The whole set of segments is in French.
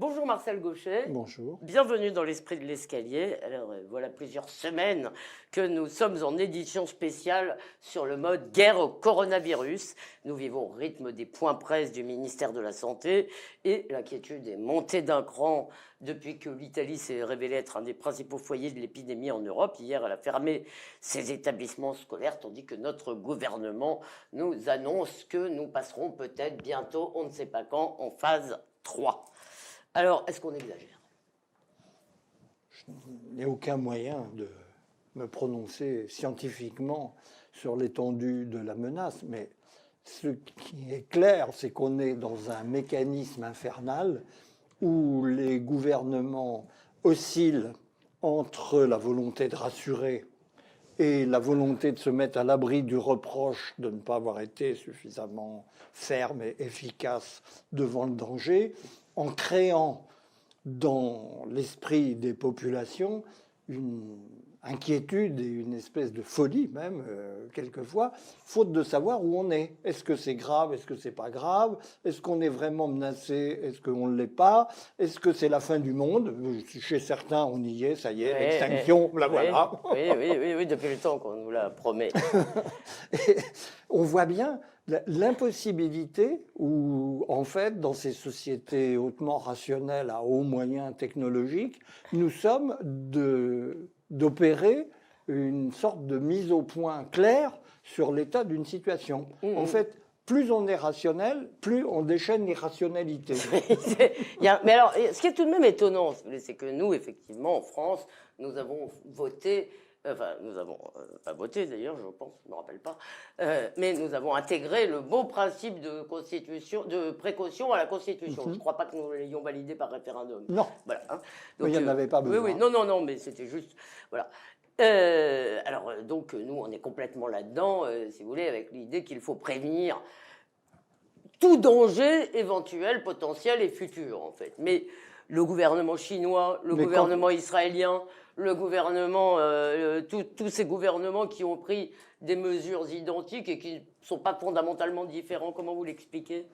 Bonjour Marcel Gauchet. Bonjour. Bienvenue dans l'Esprit de l'escalier. Alors voilà plusieurs semaines que nous sommes en édition spéciale sur le mode guerre au coronavirus. Nous vivons au rythme des points presse du ministère de la Santé et l'inquiétude est montée d'un cran depuis que l'Italie s'est révélée être un des principaux foyers de l'épidémie en Europe. Hier, elle a fermé ses établissements scolaires tandis que notre gouvernement nous annonce que nous passerons peut-être bientôt, on ne sait pas quand, en phase 3. Alors, est-ce qu'on exagère? Je n'ai aucun moyen de me prononcer scientifiquement sur l'étendue de la menace, mais ce qui est clair, c'est qu'on est dans un mécanisme infernal où les gouvernements oscillent entre la volonté de rassurer et la volonté de se mettre à l'abri du reproche de ne pas avoir été suffisamment ferme et efficace devant le danger, en créant dans l'esprit des populations une inquiétude et une espèce de folie même, quelquefois, faute de savoir où on est. Est-ce que c'est grave? Est-ce que c'est pas grave? Est-ce qu'on est vraiment menacé? Est-ce qu'on ne l'est pas? Est-ce que c'est la fin du monde? Chez certains, on y est, ça y est, l'extinction, la voilà. Oui, depuis le temps qu'on nous la promet. Et on voit bien l'impossibilité où, en fait, dans ces sociétés hautement rationnelles à hauts moyens technologiques, nous sommes d'opérer une sorte de mise au point claire sur l'état d'une situation. En fait, plus on est rationnel, plus on déchaîne l'irrationalité. Mais alors, ce qui est tout de même étonnant, c'est que nous, effectivement, en France, nous avons voté. Enfin, nous avons pas voté d'ailleurs, je pense, je ne me rappelle pas, mais nous avons intégré le beau principe de précaution à la Constitution. Je ne crois pas que nous l'ayons validé par référendum. Non, voilà, hein. Donc, il n'y en avait pas besoin. Oui, non, mais c'était juste, voilà. Alors, donc, nous, on est complètement là-dedans, si vous voulez, avec l'idée qu'il faut prévenir tout danger éventuel, potentiel et futur, en fait. Mais le gouvernement chinois, le gouvernement israélien, le gouvernement, tous ces gouvernements qui ont pris des mesures identiques et qui ne sont pas fondamentalement différents, comment vous l'expliquez?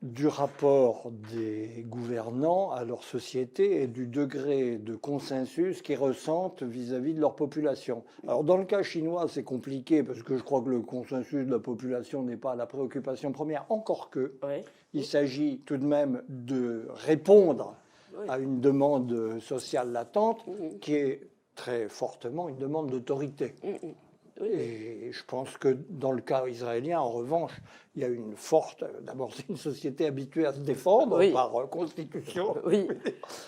Du rapport des gouvernants à leur société et du degré de consensus qu'ils ressentent vis-à-vis de leur population. Alors dans le cas chinois, c'est compliqué parce que je crois que le consensus de la population n'est pas la préoccupation première, encore que il s'agit tout de même de répondre à une demande sociale latente qui est très fortement une demande d'autorité. Et je pense que dans le cas israélien, en revanche, il y a une forte... D'abord, c'est une société habituée à se défendre par constitution,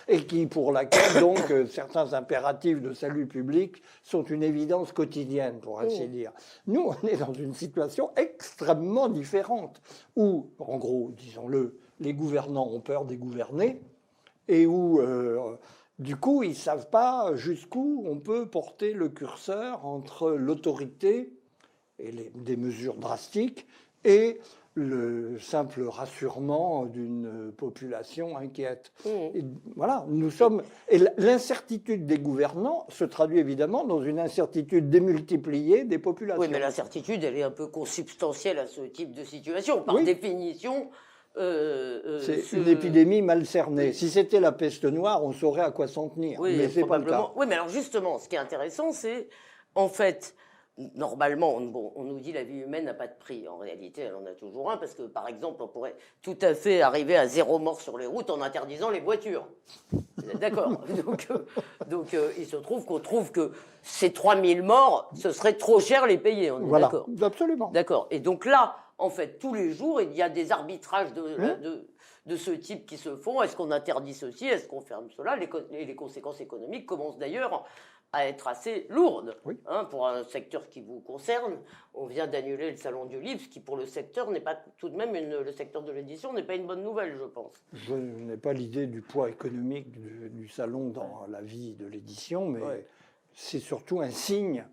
et qui, pour laquelle, donc, certains impératifs de salut public sont une évidence quotidienne, pour ainsi dire. Nous, on est dans une situation extrêmement différente, où, en gros, disons-le, les gouvernants ont peur des gouvernés, et où... du coup, ils ne savent pas jusqu'où on peut porter le curseur entre l'autorité et des mesures drastiques et le simple rassurement d'une population inquiète. Et voilà, nous sommes. Et l'incertitude des gouvernants se traduit évidemment dans une incertitude démultipliée des populations. Oui, mais l'incertitude, elle est un peu consubstantielle à ce type de situation. Par définition. C'est une épidémie mal cernée. Si c'était la peste noire, on saurait à quoi s'en tenir. Oui, mais c'est pas le cas. Oui, mais alors justement, ce qui est intéressant, c'est en fait, normalement, on nous dit la vie humaine n'a pas de prix. En réalité, elle en a toujours un, parce que par exemple, on pourrait tout à fait arriver à 0 mort sur les routes en interdisant les voitures. Vous êtes d'accord? Donc, il se trouve qu'on trouve que ces 3000 morts, ce serait trop cher les payer. On est d'accord? Absolument. D'accord. Et donc là, en fait, tous les jours, il y a des arbitrages de ce type qui se font. Est-ce qu'on interdit ceci? Est-ce qu'on ferme cela? Les conséquences économiques commencent d'ailleurs à être assez lourdes. Pour un secteur qui vous concerne, on vient d'annuler le Salon du Livre, ce qui pour le secteur n'est pas tout de même, le secteur de l'édition n'est pas une bonne nouvelle, je pense. Je n'ai pas l'idée du poids économique du Salon dans la vie de l'édition, mais c'est surtout un signe,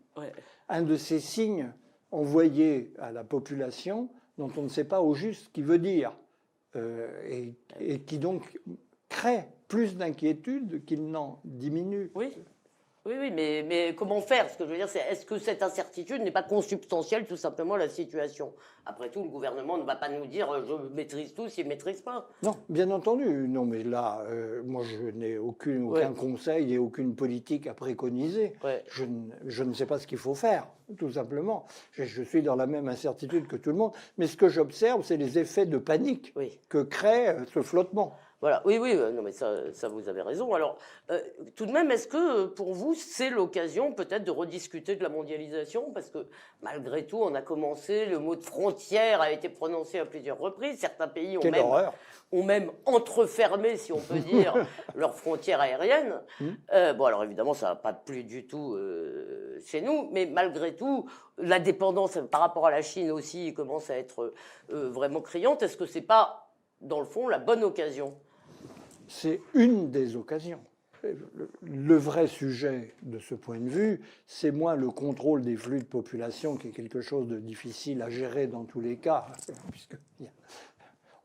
un de ces signes envoyés à la population dont on ne sait pas au juste ce qu'il veut dire, et qui donc crée plus d'inquiétude qu'il n'en diminue. Oui, mais comment faire? Ce que je veux dire, c'est est-ce que cette incertitude n'est pas consubstantielle tout simplement à la situation? Après tout, le gouvernement ne va pas nous dire je maîtrise tout s'il ne maîtrise pas. Non, bien entendu. Non, mais là, moi, je n'ai aucun conseil et aucune politique à préconiser. Ouais. Je ne sais pas ce qu'il faut faire, tout simplement. Je suis dans la même incertitude que tout le monde. Mais ce que j'observe, c'est les effets de panique que crée ce flottement. Voilà, oui, non, mais ça vous avez raison. Alors, tout de même, est-ce que pour vous, c'est l'occasion peut-être de rediscuter de la mondialisation? Parce que malgré tout, on a commencé, le mot de frontière a été prononcé à plusieurs reprises. Certains pays ont même entrefermé, si on peut dire, leurs frontières aériennes. Bon, alors évidemment, ça n'a pas plu du tout chez nous, mais malgré tout, la dépendance par rapport à la Chine aussi commence à être vraiment criante. Est-ce que c'est pas, dans le fond, la bonne occasion? C'est une des occasions. Le vrai sujet de ce point de vue, c'est moins le contrôle des flux de population, qui est quelque chose de difficile à gérer dans tous les cas, puisque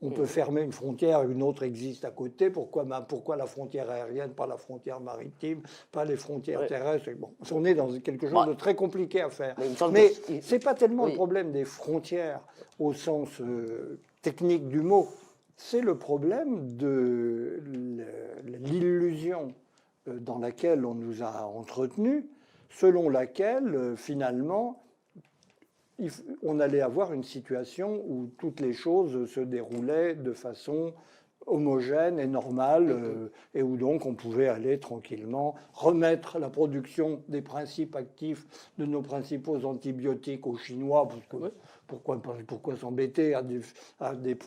on peut fermer une frontière, une autre existe à côté. Pourquoi la frontière aérienne, pas la frontière maritime, pas les frontières terrestres? Bon, on est dans quelque chose de très compliqué à faire. Mais ce n'est pas tellement le problème des frontières au sens technique du mot. C'est le problème de l'illusion dans laquelle on nous a entretenus, selon laquelle, finalement, on allait avoir une situation où toutes les choses se déroulaient de façon homogène et normale, et où donc on pouvait aller tranquillement remettre la production des principes actifs de nos principaux antibiotiques aux Chinois, parce que pourquoi s'embêter à des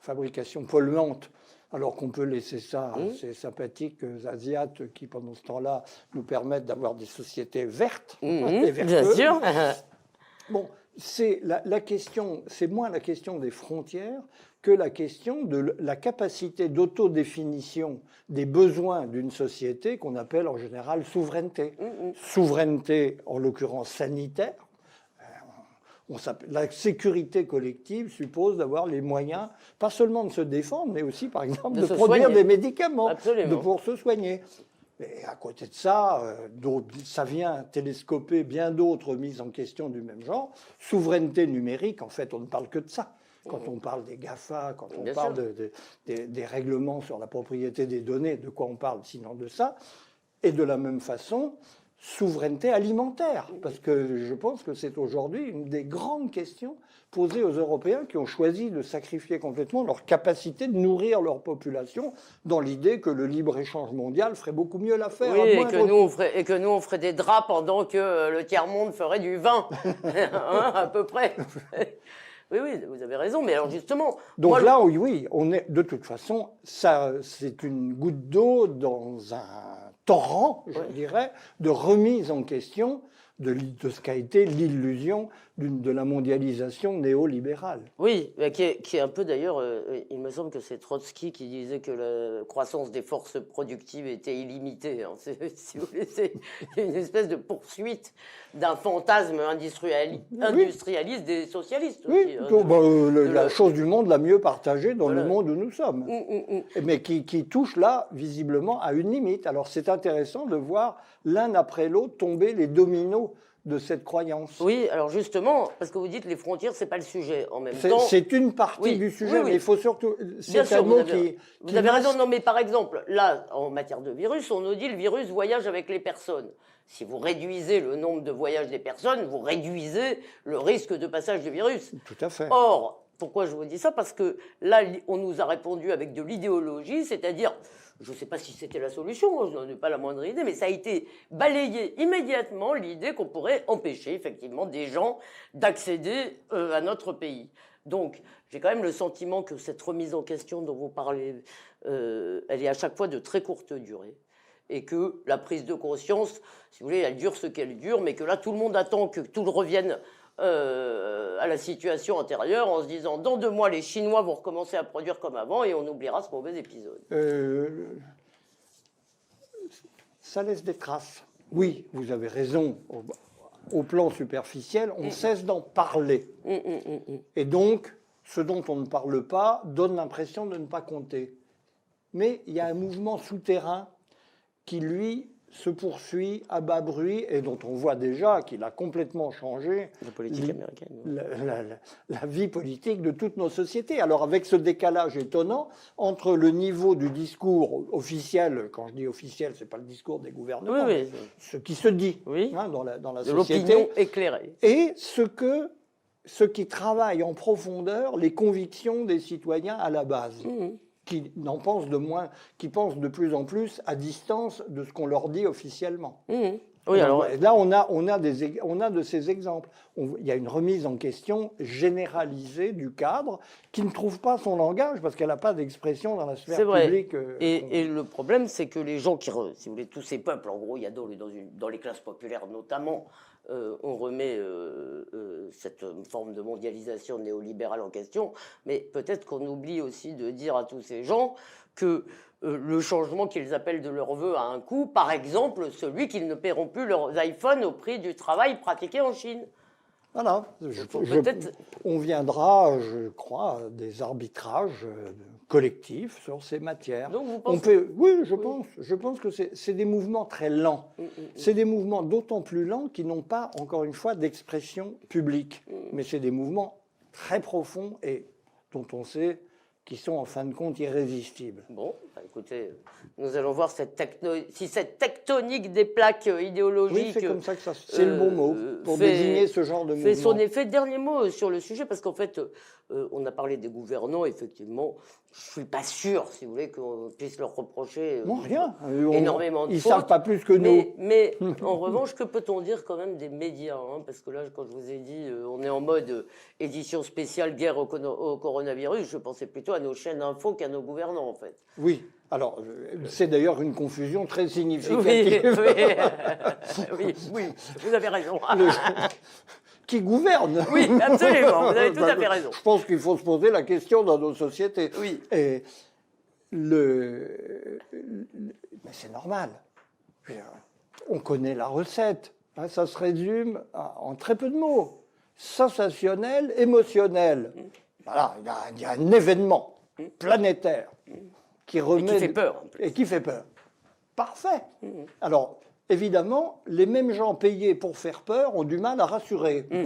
fabrications polluantes, alors qu'on peut laisser ça à ces sympathiques Asiates qui, pendant ce temps-là, nous permettent d'avoir des sociétés vertes et vertueuses. Bien sûr. Bon, c'est la question, c'est moins la question des frontières que la question de la capacité d'autodéfinition des besoins d'une société qu'on appelle en général souveraineté. Souveraineté, en l'occurrence sanitaire. La sécurité collective suppose d'avoir les moyens, pas seulement de se défendre, mais aussi, par exemple, de produire des médicaments, pour se soigner. Et à côté de ça, ça vient télescoper bien d'autres mises en question du même genre. Souveraineté numérique, en fait, on ne parle que de ça. Quand on parle des GAFA, quand on parle des règlements sur la propriété des données, de quoi on parle sinon de ça? Et de la même façon, souveraineté alimentaire, parce que je pense que c'est aujourd'hui une des grandes questions posées aux Européens qui ont choisi de sacrifier complètement leur capacité de nourrir leur population dans l'idée que le libre-échange mondial ferait beaucoup mieux l'affaire. Oui, et que nous, on ferait des draps pendant que le tiers-monde ferait du vin, à peu près. Oui, vous avez raison, mais alors justement... Donc oui, on est, de toute façon, c'est une goutte d'eau dans un torrent, je dirais, de remise en question de ce qu'a été l'illusion de la mondialisation néolibérale. Oui, qui est un peu d'ailleurs, il me semble que c'est Trotsky qui disait que la croissance des forces productives était illimitée. Hein. Si vous voulez, c'est une espèce de poursuite d'un fantasme industrialiste des socialistes. Oui, aussi, la chose du monde la mieux partagée dans le monde où nous sommes. Mais qui touche là, visiblement, à une limite. Alors c'est intéressant de voir l'un après l'autre tomber les dominos de cette croyance. Oui, alors justement, parce que vous dites les frontières, c'est pas le sujet en même temps. C'est une partie du sujet, mais il faut surtout... Bien sûr, vous avez raison. Non, mais par exemple, là, en matière de virus, on nous dit le virus voyage avec les personnes. Si vous réduisez le nombre de voyages des personnes, vous réduisez le risque de passage du virus. Tout à fait. Or, pourquoi je vous dis ça? Parce que là, on nous a répondu avec de l'idéologie, c'est-à-dire... Je ne sais pas si c'était la solution, je n'en ai pas la moindre idée, mais ça a été balayé immédiatement l'idée qu'on pourrait empêcher effectivement des gens d'accéder à notre pays. Donc, j'ai quand même le sentiment que cette remise en question dont vous parlez, elle est à chaque fois de très courte durée. Et que la prise de conscience, si vous voulez, elle dure ce qu'elle dure, mais que là, tout le monde attend que tout revienne à la situation antérieure en se disant dans 2 mois les Chinois vont recommencer à produire comme avant et on oubliera ce mauvais épisode. Ça laisse des traces. Oui, vous avez raison. Au plan superficiel, on cesse d'en parler. Et donc, ce dont on ne parle pas donne l'impression de ne pas compter. Mais il y a un mouvement souterrain qui, lui, se poursuit à bas bruit et dont on voit déjà qu'il a complètement changé la politique américaine. La vie politique de toutes nos sociétés. Alors avec ce décalage étonnant entre le niveau du discours officiel, quand je dis officiel, c'est pas le discours des gouvernements, oui. ce qui se dit oui. dans la de société, l'opinion éclairée, et ce qui travaille en profondeur les convictions des citoyens à la base. Qui pensent de plus en plus à distance de ce qu'on leur dit officiellement. Oui, alors là, on a de ces exemples. Il y a une remise en question généralisée du cadre qui ne trouve pas son langage parce qu'elle n'a pas d'expression dans la sphère publique. Et le problème, c'est que les gens si vous voulez, tous ces peuples, en gros, il y a dans les classes populaires notamment, on remet cette forme de mondialisation néolibérale en question, mais peut-être qu'on oublie aussi de dire à tous ces gens que le changement qu'ils appellent de leur vœu a un coût, par exemple celui qu'ils ne paieront plus leurs iPhones au prix du travail pratiqué en Chine. Voilà, on viendra, je crois, à des arbitrages collectifs sur ces matières. Donc vous pensez... Je pense que c'est des mouvements très lents. C'est des mouvements d'autant plus lents qu'ils n'ont pas, encore une fois, d'expression publique. Mais c'est des mouvements très profonds et dont on sait qu'ils sont en fin de compte irrésistibles. Bon, bah écoutez, nous allons voir si cette tectonique des plaques idéologiques... Oui, c'est comme ça que c'est le bon mot pour désigner ce genre de mouvement. Fait son effet. Dernier mot sur le sujet, parce qu'en fait, on a parlé des gouvernants, effectivement, je ne suis pas sûr, si vous voulez, qu'on puisse leur reprocher énormément de fautes. Ils ne savent pas plus que nous. Mais en revanche, que peut-on dire quand même des médias, parce que là, quand je vous ai dit, on est en mode édition spéciale guerre au coronavirus, je pensais plutôt à nos chaînes info qu'à nos gouvernants, en fait. Oui. Alors, c'est d'ailleurs une confusion très significative. Oui, vous avez raison. Qui gouverne. Oui, absolument, vous avez tout à fait raison. Je pense qu'il faut se poser la question dans nos sociétés. Oui. Et mais c'est normal. On connaît la recette. Ça se résume en très peu de mots. Sensationnel, émotionnel. Voilà, il y a un événement planétaire qui remet... Et qui fait peur. Et qui fait peur. Parfait. Alors, évidemment, les mêmes gens payés pour faire peur ont du mal à rassurer. Il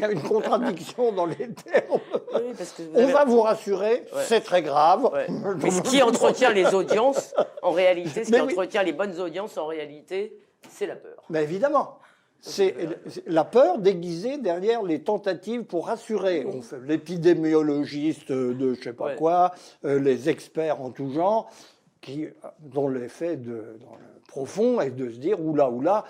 y a une contradiction dans les termes. Oui, parce que on va vous rassurer, c'est très grave. Ouais. Mais ce qui entretient les audiences, en réalité, entretient les bonnes audiences, en réalité, c'est la peur. Mais évidemment. C'est la peur déguisée derrière les tentatives pour rassurer. On fait l'épidémiologiste de je ne sais pas quoi, les experts en tout genre, dont l'effet profond est de se dire oula,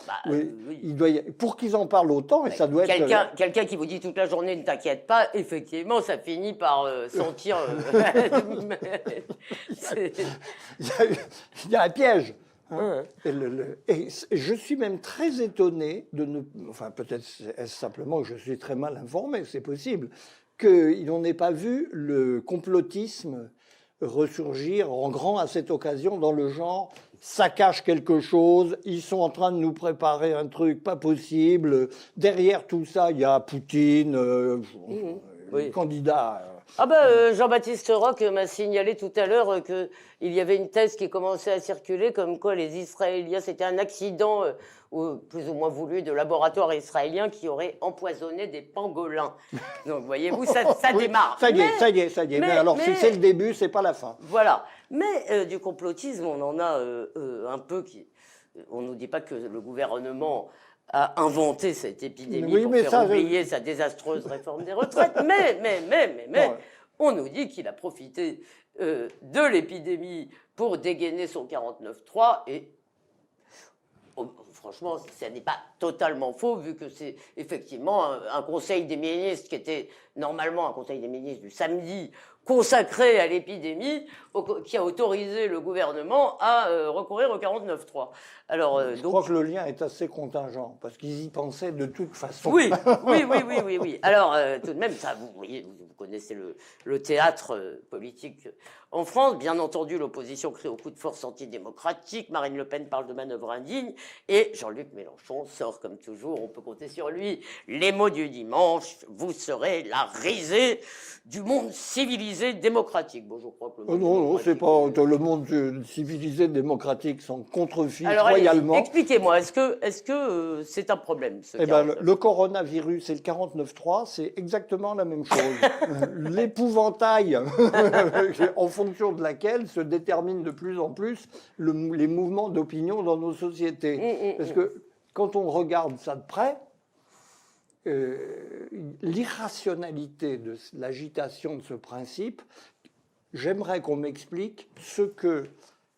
il doit pour qu'ils en parlent autant, et ça doit être... Quelqu'un qui vous dit toute la journée ne t'inquiète pas, effectivement, ça finit par sentir... Il y a un piège. Et je suis même très étonné de ne... Enfin, peut-être est-ce simplement que je suis très mal informé, c'est possible, qu'on n'ait pas vu le complotisme ressurgir en grand à cette occasion dans le genre ça cache quelque chose, ils sont en train de nous préparer un truc pas possible, derrière tout ça il y a Poutine, candidat... Jean-Baptiste Roch m'a signalé tout à l'heure qu'il y avait une thèse qui commençait à circuler comme quoi les Israéliens, c'était un accident plus ou moins voulu de laboratoire israélien qui aurait empoisonné des pangolins. Donc voyez-vous, ça démarre. Ça y est. Mais alors si c'est le début, c'est pas la fin. Voilà. Mais du complotisme, on en a un peu on nous dit pas que le gouvernement a inventé cette épidémie pour faire oublier sa désastreuse réforme des retraites. Mais on nous dit qu'il a profité de l'épidémie pour dégainer son 49.3 et franchement, ça n'est pas totalement faux vu que c'est effectivement un conseil des ministres qui était normalement un conseil des ministres du samedi consacré à l'épidémie, qui a autorisé le gouvernement à recourir au 49.3. Alors, je crois que le lien est assez contingent, parce qu'ils y pensaient de toute façon. Oui. Alors, tout de même, ça, vous connaissez le théâtre politique en France. Bien entendu, l'opposition crie au coup de force antidémocratique. Marine Le Pen parle de manœuvre indigne. Et Jean-Luc Mélenchon sort, comme toujours, on peut compter sur lui, les mots du dimanche, vous serez la risée du monde civilisé. civilisé démocratique. Bon, je crois que le monde Non, c'est démocratique, pas le monde civilisé démocratique s'en contrefie Alors, royalement. expliquez-moi, est-ce que c'est un problème, ce Eh ben, 49? le coronavirus et le 49.3, c'est exactement la même chose. L'épouvantail en fonction de laquelle se déterminent de plus en plus les mouvements d'opinion dans nos sociétés. Parce que quand on regarde ça de près, l'irrationalité de l'agitation de ce principe, j'aimerais qu'on m'explique ce que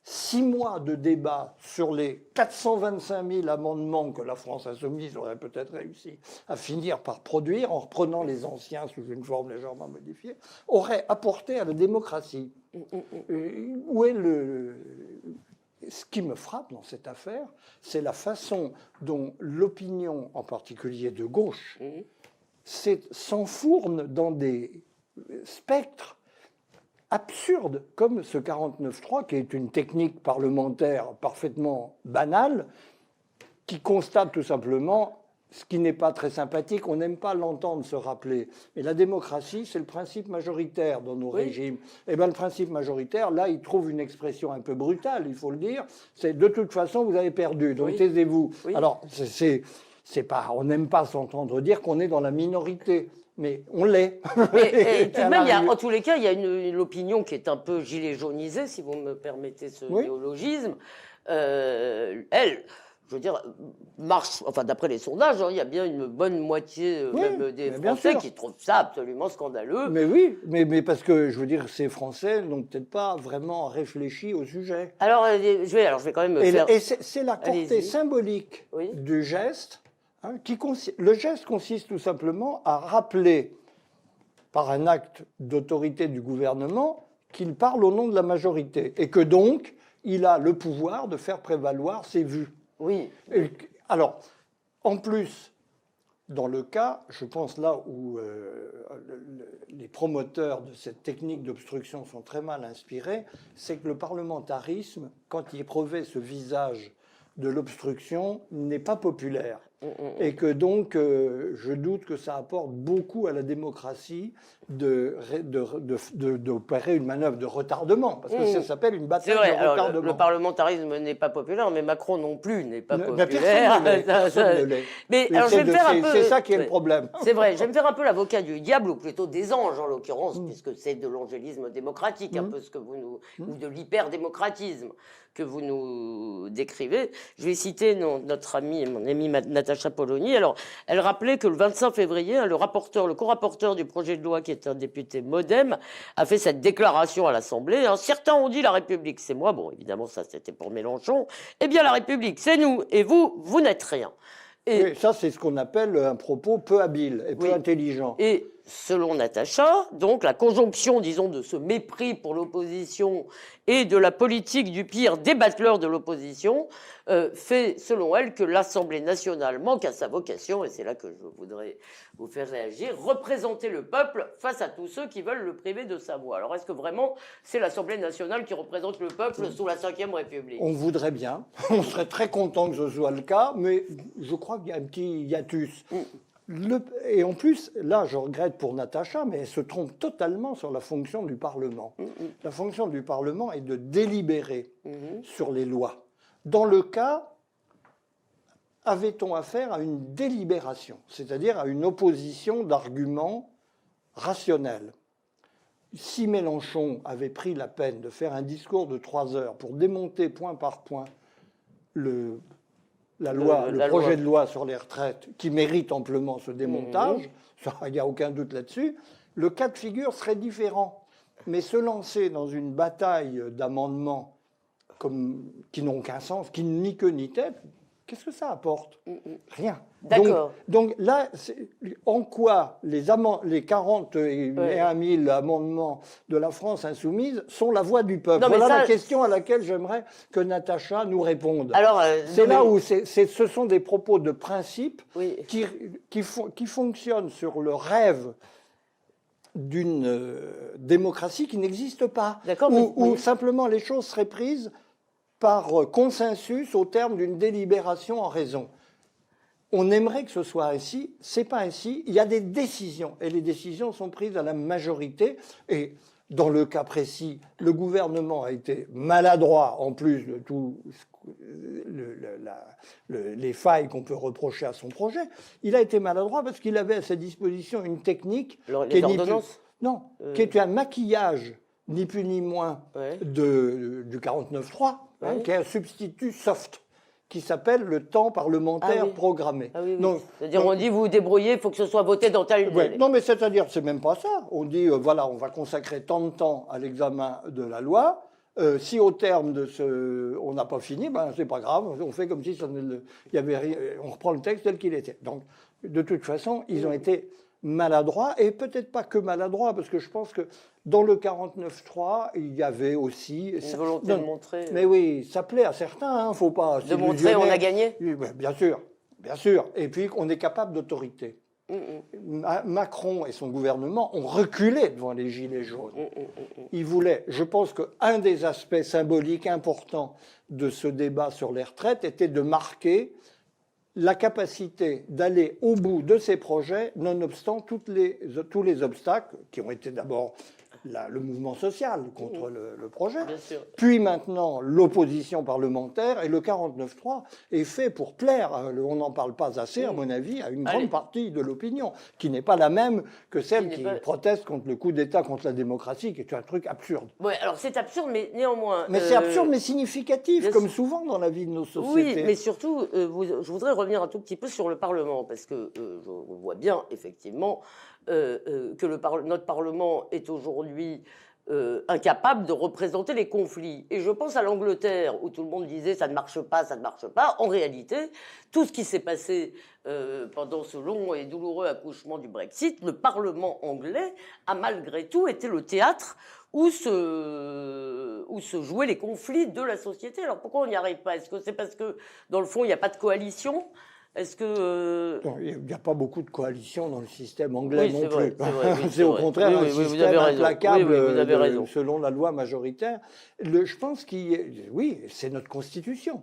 6 mois de débat sur les 425 000 amendements que la France insoumise aurait peut-être réussi à finir par produire, en reprenant les anciens sous une forme légèrement modifiée, aurait apporté à la démocratie. Où est Ce qui me frappe dans cette affaire, c'est la façon dont l'opinion, en particulier de gauche, s'enfourne dans des spectres absurde, comme ce 49.3, qui est une technique parlementaire parfaitement banale, qui constate tout simplement ce qui n'est pas très sympathique. On n'aime pas l'entendre se rappeler. Mais la démocratie, c'est le principe majoritaire dans nos régimes. Et bien, le principe majoritaire, là, il trouve une expression un peu brutale, il faut le dire. C'est de toute façon, vous avez perdu, donc taisez-vous. Alors, c'est pas, on n'aime pas s'entendre dire qu'on est dans la minorité. Mais on l'est. Et tout de même, en tous les cas, il y a l'opinion qui est un peu gilet jaunisée, si vous me permettez ce néologisme. Elle, je veux dire, marche, enfin d'après les sondages, il y a bien une bonne moitié même des Français qui trouvent ça absolument scandaleux. Mais oui, mais parce que, je veux dire, ces Français n'ont peut-être pas vraiment réfléchi au sujet. Alors, je vais quand même me faire... Et c'est la portée symbolique du geste. Le geste consiste tout simplement à rappeler, par un acte d'autorité du gouvernement, qu'il parle au nom de la majorité et que donc il a le pouvoir de faire prévaloir ses vues. Oui. Alors, en plus, dans le cas, je pense là où les promoteurs de cette technique d'obstruction sont très mal inspirés, c'est que le parlementarisme, quand il revêt ce visage de l'obstruction, n'est pas populaire. Et que donc, je doute que ça apporte beaucoup à la démocratie d'opérer une manœuvre de retardement, parce que ça s'appelle une bataille de retardement. Alors, le parlementarisme n'est pas populaire, mais Macron non plus n'est pas populaire. Personne ne l'est. Mais alors, je vais me faire un peu... C'est ça qui est le problème. C'est vrai, je vais me faire un peu l'avocat du diable, ou plutôt des anges en l'occurrence, puisque c'est de l'angélisme démocratique, un peu ce que vous nous... ou de l'hyper-démocratisme que vous nous décrivez. Je vais citer notre amie, mon amie Natacha Polony. Alors, elle rappelait que le 25 février, le co-rapporteur du projet de loi, qui est un député MoDem, a fait cette déclaration à l'Assemblée. Certains ont dit la République, c'est moi. Bon, évidemment, ça, c'était pour Mélenchon. Eh bien, la République, c'est nous. Et vous n'êtes rien. Et ça, c'est ce qu'on appelle un propos peu habile et peu intelligent. Et selon Natacha, donc la conjonction, disons, de ce mépris pour l'opposition et de la politique du pire des battleurs de l'opposition fait, selon elle, que l'Assemblée nationale manque à sa vocation, et c'est là que je voudrais vous faire réagir, représenter le peuple face à tous ceux qui veulent le priver de sa voix. Alors, est-ce que vraiment c'est l'Assemblée nationale qui représente le peuple sous la Ve République? On voudrait bien, on serait très content que ce soit le cas, mais je crois qu'il y a un petit hiatus. Et en plus, là, je regrette pour Natacha, mais elle se trompe totalement sur la fonction du Parlement. La fonction du Parlement est de délibérer sur les lois. Dans le cas, avait-on affaire à une délibération, c'est-à-dire à une opposition d'arguments rationnels. Si Mélenchon avait pris la peine de faire un discours de 3 heures pour démonter point par point le projet de loi sur les retraites, qui mérite amplement ce démontage, il n'y a aucun doute là-dessus, le cas de figure serait différent. Mais se lancer dans une bataille d'amendements qui n'ont aucun sens, qui ni queue ni tête, qu'est-ce que ça apporte? Rien. D'accord. Donc là, en quoi les 41 000 amendements de la France insoumise sont la voix du peuple? Voilà la question à laquelle j'aimerais que Natacha nous réponde. C'est là où ce sont des propos de principe qui fonctionnent sur le rêve d'une démocratie qui n'existe pas, où simplement les choses seraient prises par consensus au terme d'une délibération en raison. On aimerait que ce soit ainsi, c'est pas ainsi. Il y a des décisions, et les décisions sont prises à la majorité. Et dans le cas précis, le gouvernement a été maladroit, en plus de tout les failles qu'on peut reprocher à son projet. Il a été maladroit parce qu'il avait à sa disposition une technique les ordonnances qui est un maquillage, ni plus ni moins, du 49.3, qui est un substitut soft, qui s'appelle le temps parlementaire programmé. Ah oui. C'est-à-dire, on dit, vous vous débrouillez, il faut que ce soit voté dans tel délai. Non, mais c'est-à-dire, c'est même pas ça. On dit, voilà, on va consacrer tant de temps à l'examen de la loi. Si au terme de on n'a pas fini, ben c'est pas grave. On fait comme si il y avait rien, on reprend le texte tel qu'il était. Donc, de toute façon, ils ont été maladroits, et peut-être pas que maladroits, parce que je pense que dans le 49.3, il y avait aussi une volonté de montrer. Mais oui, ça plaît à certains, faut pas. De montrer on a gagné. Oui, bien sûr, bien sûr. Et puis qu'on est capable d'autorité. Macron et son gouvernement ont reculé devant les gilets jaunes. Ils voulaient, je pense qu'un des aspects symboliques importants de ce débat sur les retraites était de marquer la capacité d'aller au bout de ces projets, nonobstant tous les obstacles qui ont été d'abord le mouvement social contre le projet, puis maintenant l'opposition parlementaire, et le 49.3 est fait pour plaire, on n'en parle pas assez à mon avis, à une grande partie de l'opinion, qui n'est pas la même que celle qui proteste contre le coup d'État, contre la démocratie, qui est un truc absurde. Oui, alors c'est absurde, mais néanmoins... Mais c'est absurde, mais significatif, comme souvent dans la vie de nos sociétés. Oui, mais surtout, je voudrais revenir un tout petit peu sur le Parlement, parce que je vois bien, effectivement, que notre Parlement est aujourd'hui incapable de représenter les conflits. Et je pense à l'Angleterre, où tout le monde disait ça ne marche pas, ça ne marche pas. En réalité, tout ce qui s'est passé pendant ce long et douloureux accouchement du Brexit, le Parlement anglais a malgré tout été le théâtre où se jouaient les conflits de la société. Alors pourquoi on n'y arrive pas? Est-ce que c'est parce que, dans le fond, il n'y a pas de coalition? Est-ce que... Il n'y a pas beaucoup de coalition dans le système anglais non plus. C'est au contraire un système implacable selon la loi majoritaire. Je pense oui, c'est notre Constitution.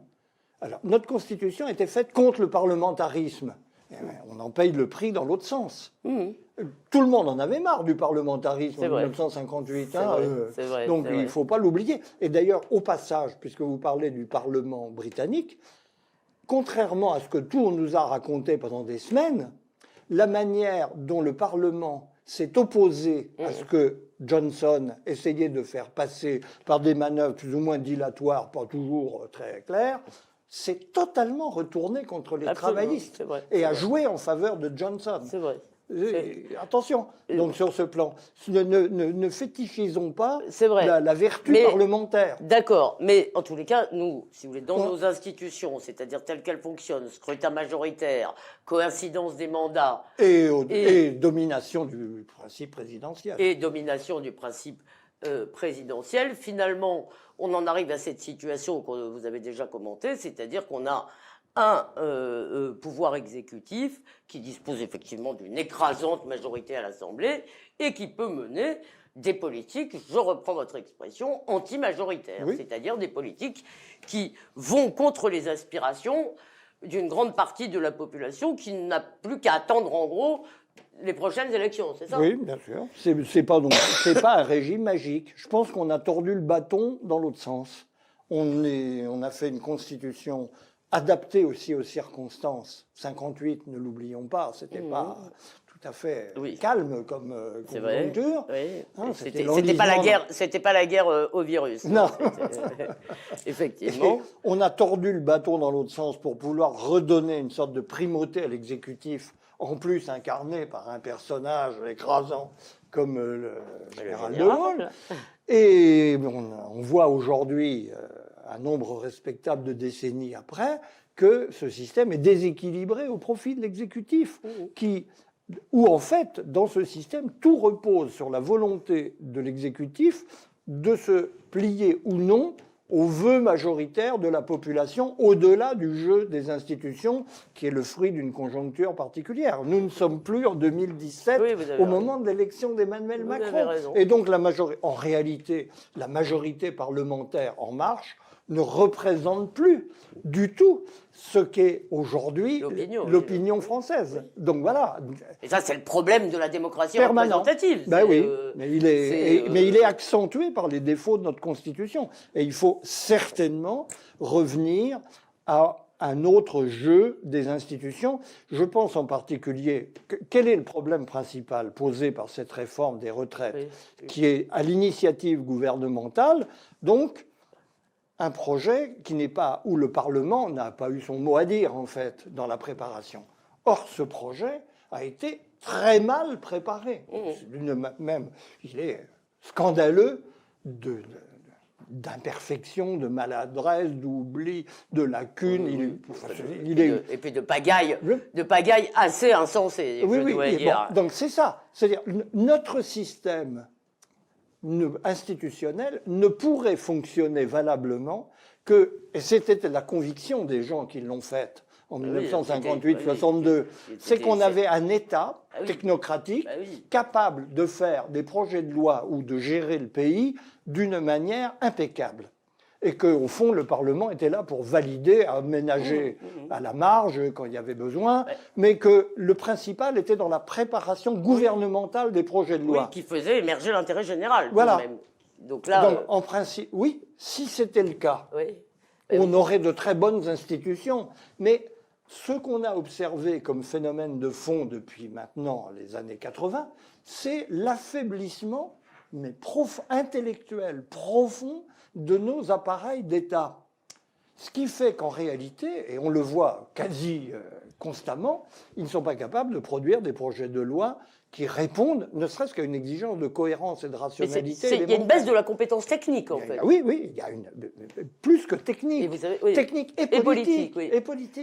Alors, notre Constitution était faite contre le parlementarisme. On en paye le prix dans l'autre sens. Tout le monde en avait marre du parlementarisme en 1958. Donc il ne faut pas l'oublier. Et d'ailleurs, au passage, puisque vous parlez du Parlement britannique, contrairement à ce que tout on nous a raconté pendant des semaines, la manière dont le Parlement s'est opposé à ce que Johnson essayait de faire passer par des manœuvres plus ou moins dilatoires, pas toujours très claires, s'est totalement retourné contre les travaillistes et a joué en faveur de Johnson. C'est vrai. Attention, donc sur ce plan, ne fétichisons pas la vertu parlementaire. D'accord, mais en tous les cas, nous, si vous voulez, dans nos institutions, c'est-à-dire telles qu'elles fonctionnent, scrutin majoritaire, coïncidence des mandats... Et domination du principe présidentiel. Et domination du principe présidentiel, finalement, on en arrive à cette situation que vous avez déjà commentée, c'est-à-dire qu'on a un pouvoir exécutif qui dispose effectivement d'une écrasante majorité à l'Assemblée et qui peut mener des politiques, je reprends votre expression, anti-majoritaires, c'est-à-dire des politiques qui vont contre les aspirations d'une grande partie de la population qui n'a plus qu'à attendre en gros les prochaines élections, c'est ça? Oui, bien sûr. C'est pas un régime magique. Je pense qu'on a tordu le bâton dans l'autre sens. On a fait une constitution adapté aussi aux circonstances. 58, ne l'oublions pas, c'était pas tout à fait calme comme conjoncture. C'était pas la guerre au virus. Non. Effectivement. Et on a tordu le bâton dans l'autre sens pour vouloir redonner une sorte de primauté à l'exécutif, en plus incarné par un personnage écrasant comme le général de Gaulle. Et on voit aujourd'hui, un nombre respectable de décennies après, que ce système est déséquilibré au profit de l'exécutif, où en fait, dans ce système, tout repose sur la volonté de l'exécutif de se plier ou non aux vœux majoritaires de la population, au-delà du jeu des institutions, qui est le fruit d'une conjoncture particulière. Nous ne sommes plus en 2017, au moment de l'élection d'Emmanuel Macron. Et donc, en réalité, la majorité parlementaire En Marche ne représente plus du tout ce qu'est aujourd'hui l'opinion française. Donc voilà. Et ça, c'est le problème de la démocratie permanent. représentative. Ben oui, mais il est accentué par les défauts de notre Constitution. Et il faut certainement revenir à un autre jeu des institutions. Je pense en particulier, quel est le problème principal posé par cette réforme des retraites, qui est à l'initiative gouvernementale, donc un projet qui n'est pas, où le Parlement n'a pas eu son mot à dire, en fait, dans la préparation. Or, ce projet a été très mal préparé. Même, il est scandaleux d'imperfection, de maladresse, d'oubli, de lacunes. Et puis de pagaille assez insensée, je dois dire. Bon, donc c'est ça. C'est-à-dire, notre système institutionnel ne pourrait fonctionner valablement que, et c'était la conviction des gens qui l'ont faite en 1958-62, c'est qu'on avait un État technocratique capable de faire des projets de loi ou de gérer le pays d'une manière impeccable. Et qu'au fond, le Parlement était là pour valider, aménager à la marge quand il y avait besoin, mais que le principal était dans la préparation gouvernementale des projets de loi. Oui, qui faisait émerger l'intérêt général. Voilà. Même. Donc là, donc, en principe, oui, si c'était le cas, on aurait de très bonnes institutions. Mais ce qu'on a observé comme phénomène de fond depuis maintenant les années 80, c'est l'affaiblissement mais intellectuel, profond, de nos appareils d'État. Ce qui fait qu'en réalité, et on le voit quasi constamment, ils ne sont pas capables de produire des projets de loi qui répondent, ne serait-ce qu'à une exigence de cohérence et de rationalité. Il y a une baisse de la compétence technique, en fait. Oui, il y a plus que technique. Technique et politique.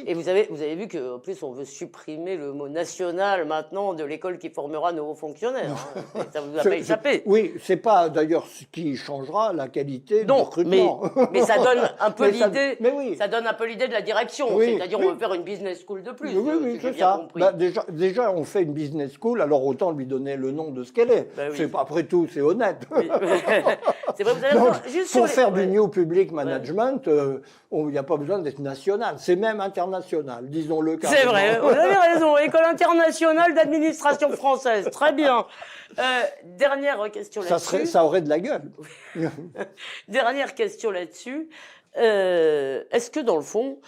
Et vous avez vu qu'en plus, on veut supprimer le mot national maintenant de l'école qui formera nos hauts fonctionnaires. Ça ne vous a pas échappé. Oui, c'est pas d'ailleurs ce qui changera la qualité du recrutement. Mais ça donne un peu l'idée. Ça donne un peu l'idée de la direction. C'est-à-dire, on veut faire une business school de plus. Oui, c'est ça. Déjà, on fait une business school, alors autant lui donner le nom de ce qu'elle est. Après tout, c'est honnête. C'est vrai, vous avez donc, juste pour faire du New Public Management, il n'y a pas besoin d'être national. C'est même international, disons-le. C'est vrai, vous avez raison. École internationale d'administration française. Très bien. Dernière question là-dessus. Ça aurait de la gueule. Dernière question là-dessus. Est-ce que dans le fond,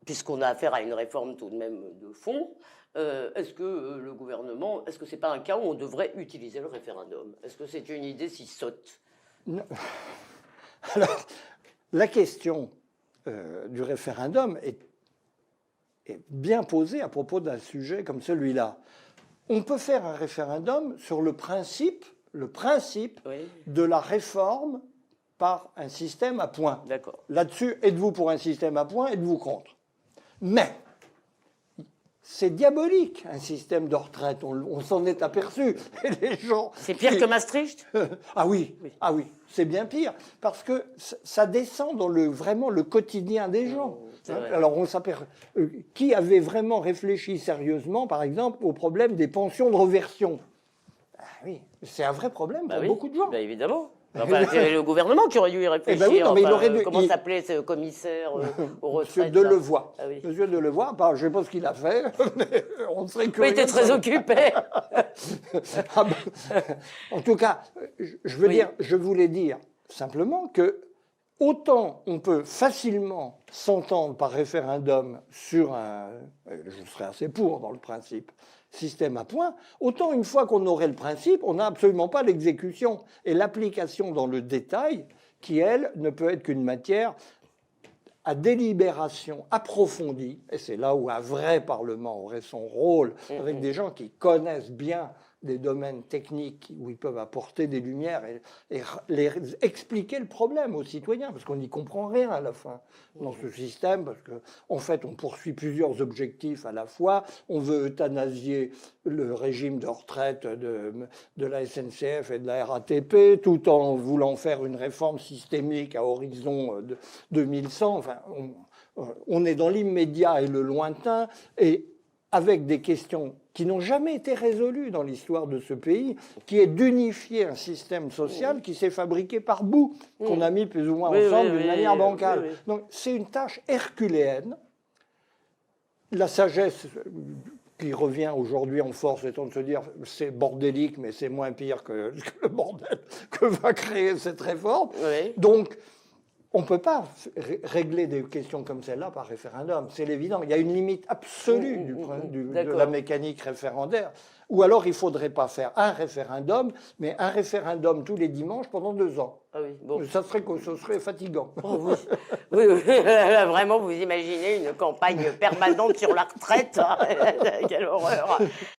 puisqu'on a affaire à une réforme tout de même de fond, est-ce que le gouvernement, est-ce que c'est pas un cas où on devrait utiliser le référendum? Est-ce que c'est une idée si sotte? Alors, la question du référendum est bien posée à propos d'un sujet comme celui-là. On peut faire un référendum sur le principe de la réforme par un système à points. D'accord. Là-dessus, êtes-vous pour un système à points, êtes-vous contre? Mais c'est diabolique, un système de retraite. On s'en est aperçu. Et les gens. C'est pire que Maastricht? Ah oui, c'est bien pire. Parce que ça descend dans vraiment le quotidien des gens. Alors, on s'aperçoit. Qui avait vraiment réfléchi sérieusement, par exemple, au problème des pensions de reversion? Ah oui, c'est un vrai problème pour beaucoup de gens. Évidemment. Enfin, c'est le gouvernement qui aurait dû y réfléchir. Comment s'appelait ce commissaire aux retraites? Monsieur Delevoye. Ah oui. Monsieur Delevoye, je ne sais pas ce qu'il a fait, mais on serait curieux. Il était très occupé. En tout cas, je voulais dire simplement que autant on peut facilement s'entendre par référendum sur je serais assez pour dans le principe, système à points, autant une fois qu'on aurait le principe, on n'a absolument pas l'exécution et l'application dans le détail qui, elle, ne peut être qu'une matière à délibération approfondie, et c'est là où un vrai Parlement aurait son rôle, avec des gens qui connaissent bien des domaines techniques où ils peuvent apporter des lumières et expliquer le problème aux citoyens, parce qu'on n'y comprend rien à la fin dans ce système, parce qu'en fait, on poursuit plusieurs objectifs à la fois. On veut euthanasier le régime de retraite de la SNCF et de la RATP, tout en voulant faire une réforme systémique à horizon de 2100. Enfin, on est dans l'immédiat et le lointain, et avec des questions qui n'ont jamais été résolues dans l'histoire de ce pays, qui est d'unifier un système social qui s'est fabriqué par bouts, qu'on a mis plus ou moins ensemble d'une manière bancale. Donc c'est une tâche herculéenne. La sagesse qui revient aujourd'hui en force étant de se dire c'est bordélique, mais c'est moins pire que le bordel que va créer cette réforme. Donc, on ne peut pas régler des questions comme celle-là par référendum. C'est évident. Il y a une limite absolue de la mécanique référendaire. Ou alors, il ne faudrait pas faire un référendum, mais un référendum tous les dimanches pendant 2 ans. Ah oui, bon. Ça serait fatigant. Oh oui. Oui. Vraiment, vous imaginez une campagne permanente sur la retraite. Quelle horreur.